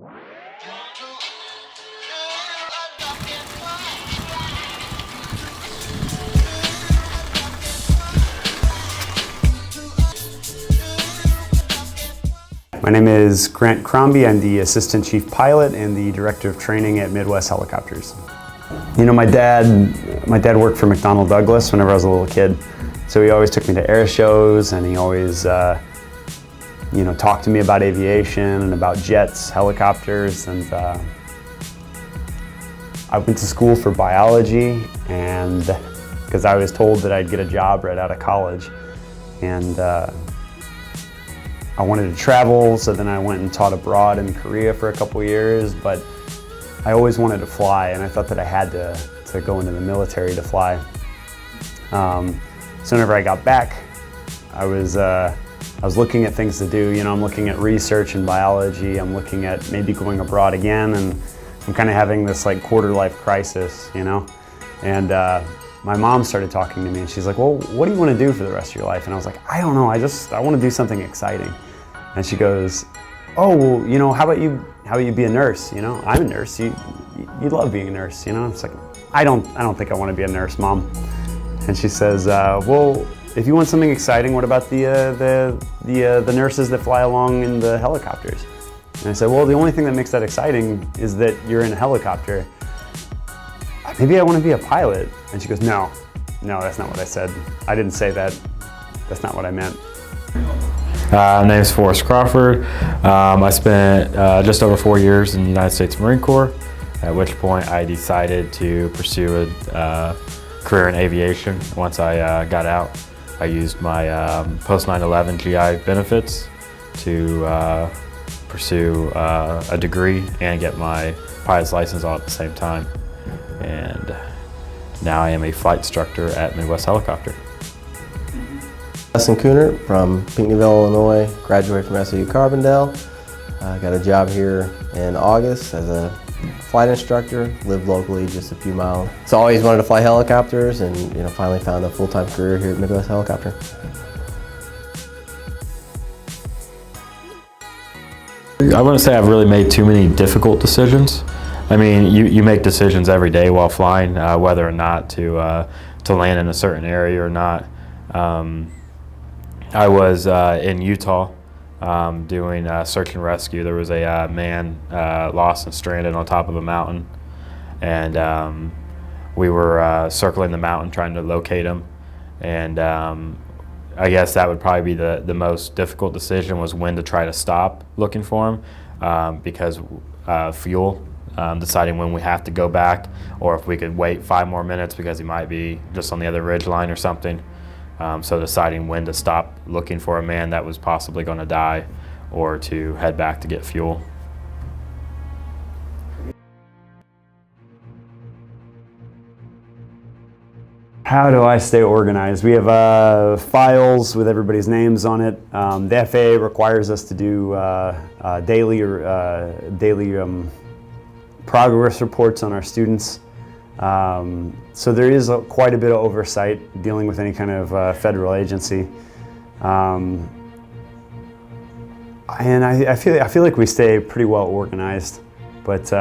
My name is Grant Crombie. I'm the Assistant Chief Pilot and the Director of Training at Midwest Helicopters. You know, my dad worked for McDonnell Douglas whenever I was a little kid. So he always took me to air shows, and he always talked to me about aviation and about jets, helicopters, and I went to school for biology, and because I was told that I'd get a job right out of college, and I wanted to travel, so then I went and taught abroad in Korea for a couple years, but I always wanted to fly, and I thought that I had to go into the military to fly. So whenever I got back, I was looking at things to do. You know, I'm looking at research in biology, I'm looking at maybe going abroad again, and I'm kind of having this like quarter-life crisis, you know? And my mom started talking to me, and she's like, well, what do you want to do for the rest of your life? And I was like, I don't know, I want to do something exciting. And she goes, oh, well, you know, how about you be a nurse? You know, I'm a nurse. You love being a nurse, you know? I'm just like, I don't think I want to be a nurse, Mom. And she says, well, if you want something exciting, what about the nurses that fly along in the helicopters? And I said, well, the only thing that makes that exciting is that you're in a helicopter. Maybe I want to be a pilot. And she goes, no, that's not what I said. I didn't say that. That's not what I meant. My name is Forrest Crawford. I spent just over 4 years in the United States Marine Corps, at which point I decided to pursue a career in aviation. Once I got out, I used my post 9/11 GI benefits to pursue a degree and get my pilot's license all at the same time. And now I am a flight instructor at Midwest Helicopter. Justin Cooner from Pinckneyville, Illinois, graduated from SU Carbondale. Got a job here in August as a flight instructor, lived locally just a few miles. So always wanted to fly helicopters, and finally found a full-time career here at Midwest Helicopter. I wouldn't say I've really made too many difficult decisions. I mean, you make decisions every day while flying, whether or not to land in a certain area or not. I was in Utah doing search and rescue. There was a man lost and stranded on top of a mountain, and we were circling the mountain trying to locate him. And I guess that would probably be the most difficult decision, was when to try to stop looking for him, because fuel, deciding when we have to go back, or if we could wait 5 more minutes because he might be just on the other ridge line or something. So deciding when to stop looking for a man that was possibly going to die, or to head back to get fuel. How do I stay organized? We have files with everybody's names on it. The FAA requires us to do daily progress reports on our students. So there is quite a bit of oversight dealing with any kind of federal agency. And I feel like we stay pretty well organized, but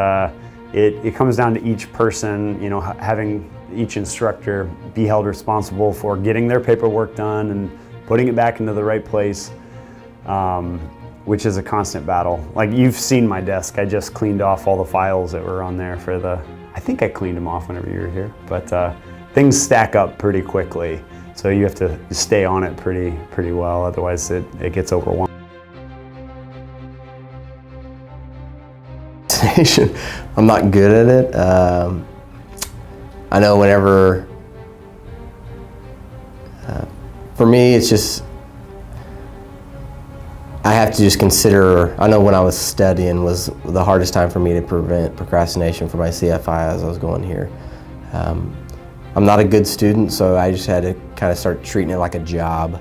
it comes down to each person, having each instructor be held responsible for getting their paperwork done and putting it back into the right place, which is a constant battle. Like, you've seen my desk. I just cleaned off all the files that were on there I think I cleaned them off whenever you were here, but things stack up pretty quickly, so you have to stay on it pretty well, otherwise it gets overwhelming. I'm not good at it. I know whenever, for me, it's just, I have to just consider, I know when I was studying was the hardest time for me to prevent procrastination for my CFI as I was going here. I'm not a good student, so I just had to kind of start treating it like a job.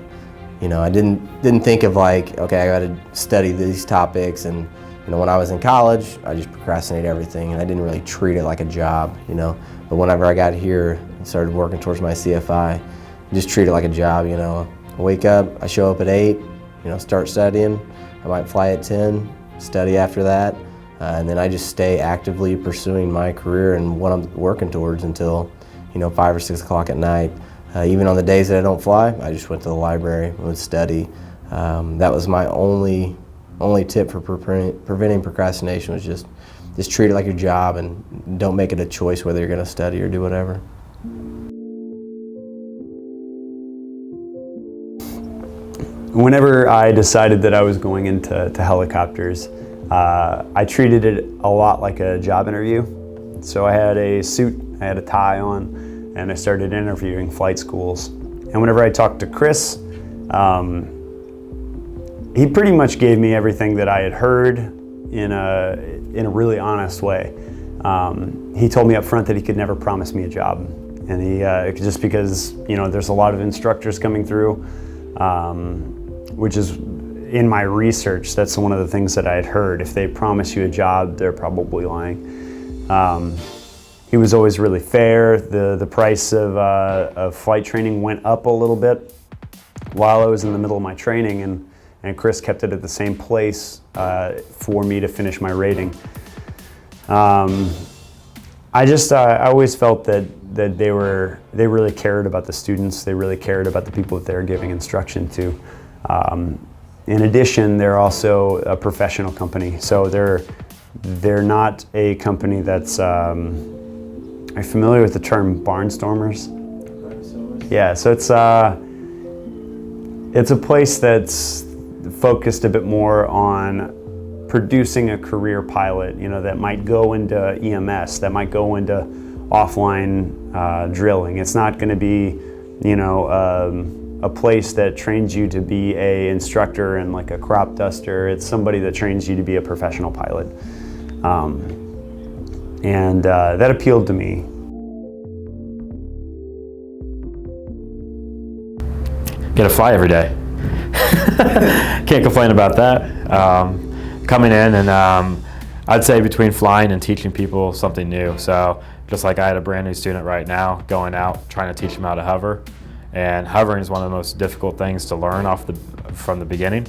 I didn't think of like, okay, I got to study these topics, and when I was in college, I just procrastinated everything, and I didn't really treat it like a job, But whenever I got here and started working towards my CFI, I just treat it like a job, I wake up, I show up at 8, start studying. I might fly at 10, study after that. and then I just stay actively pursuing my career and what I'm working towards until 5 or 6 o'clock at night. Even on the days that I don't fly, I just went to the library and would study. That was my only tip for preventing procrastination, was just treat it like your job and don't make it a choice whether you're going to study or do whatever. Whenever I decided that I was going into helicopters, I treated it a lot like a job interview. So I had a suit, I had a tie on, and I started interviewing flight schools. And whenever I talked to Chris, he pretty much gave me everything that I had heard in a really honest way. He told me up front that he could never promise me a job, and he just because there's a lot of instructors coming through, which is in my research, that's one of the things that I had heard. If they promise you a job, they're probably lying. He was always really fair. The price of flight training went up a little bit while I was in the middle of my training, and Chris kept it at the same place for me to finish my rating. I always felt that they really cared about the students. They really cared about the people that they were giving instruction to. In addition, they're also a professional company, so they're not a company that's. Are you familiar with the term barnstormers? Yeah, so it's a place that's focused a bit more on producing a career pilot, that might go into EMS, that might go into offline drilling. It's not going to be, a place that trains you to be a instructor and like a crop duster. It's somebody that trains you to be a professional pilot. And that appealed to me. Get to fly every day. Can't complain about that. Coming in and I'd say between flying and teaching people something new. So just like I had a brand new student right now going out trying to teach them how to hover. And hovering is one of the most difficult things to learn from the beginning.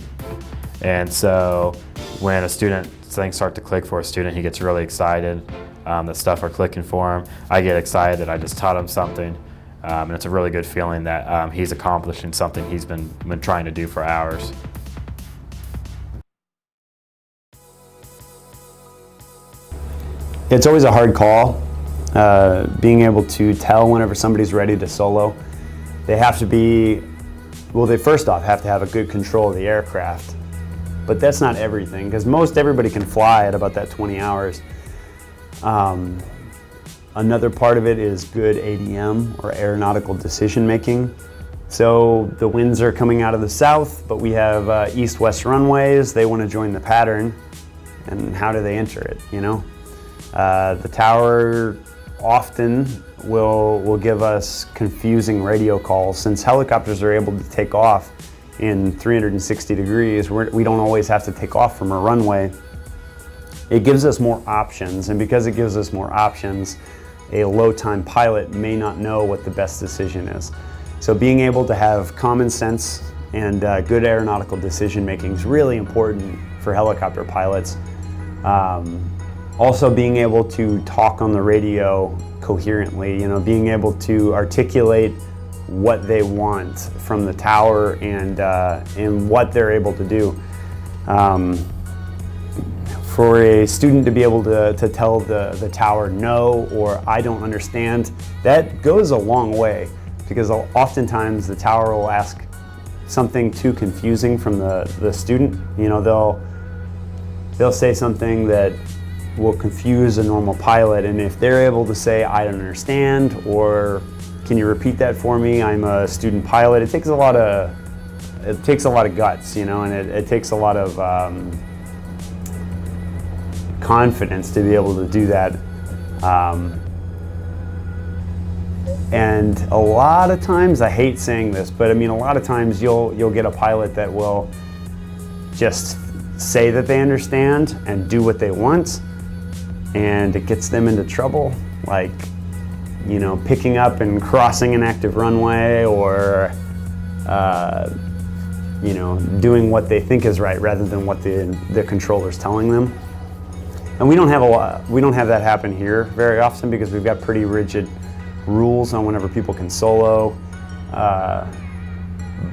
And so when things start to click for a student, he gets really excited. The stuff are clicking for him. I get excited that I just taught him something. And it's a really good feeling that he's accomplishing something he's been trying to do for hours. It's always a hard call, being able to tell whenever somebody's ready to solo. They have to be, they first off have to have a good control of the aircraft. But that's not everything, because everybody can fly at about that 20 hours. Another part of it is good ADM, or aeronautical decision making. So the winds are coming out of the south, but we have east-west runways. They want to join the pattern, and how do they enter it, The tower often will give us confusing radio calls. Since helicopters are able to take off in 360 degrees, we don't always have to take off from a runway. It gives us more options, and because it gives us more options, a low-time pilot may not know what the best decision is. So being able to have common sense and good aeronautical decision making is really important for helicopter pilots. Also being able to talk on the radio coherently, being able to articulate what they want from the tower and what they're able to do. For a student to be able to tell the tower no, or I don't understand, that goes a long way, because oftentimes the tower will ask something too confusing from the student. They'll say something that will confuse a normal pilot, and if they're able to say I don't understand, or can you repeat that for me, I'm a student pilot, it takes a lot of guts, and it takes a lot of confidence to be able to do that. And a lot of times, I hate saying this, but a lot of times you'll get a pilot that will just say that they understand and do what they want, and it gets them into trouble, like picking up and crossing an active runway, or doing what they think is right rather than what the controller's telling them. And we don't have that happen here very often because we've got pretty rigid rules on whenever people can solo.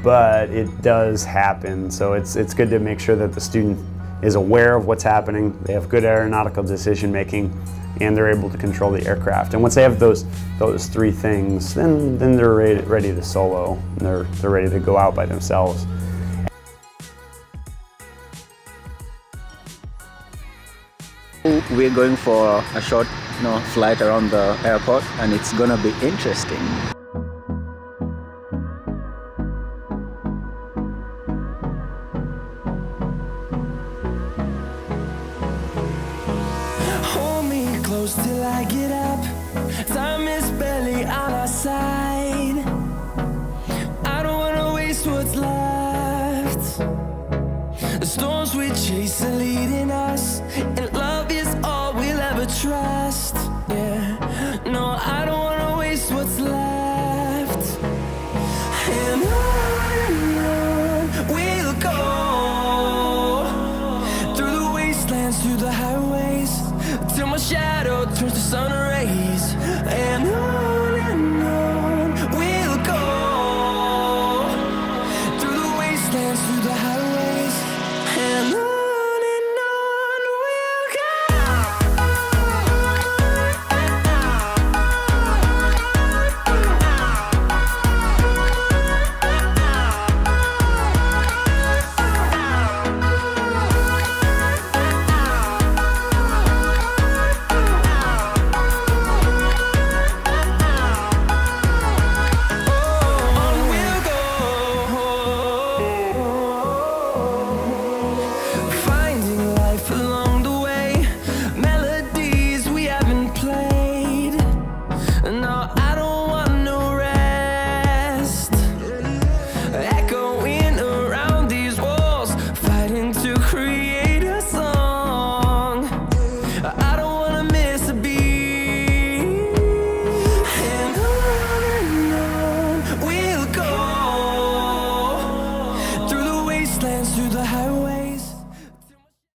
But it does happen, so it's good to make sure that the student is aware of what's happening, they have good aeronautical decision making, and they're able to control the aircraft. And once they have those three things, then they're ready to solo, and they're ready to go out by themselves. We're going for a short flight around the airport, and it's gonna be interesting. Till I get up, time is barely on our side. I don't wanna waste what's left. The storms we chase are leading